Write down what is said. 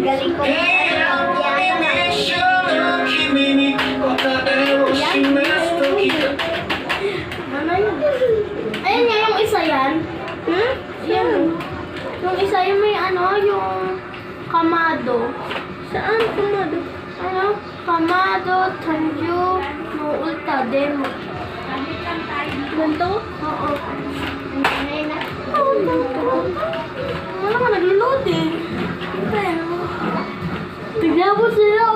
Galing ko. Ano yun? Ayun nga yung isa yan. Hmm? Yan. Yung isa yung may ano, yung kamado. Saan kamado? Ano? Kamado, Tanju, no ulta, demo. Ganito? Oo. Wala ka nag-load eh. Tignan mo sila.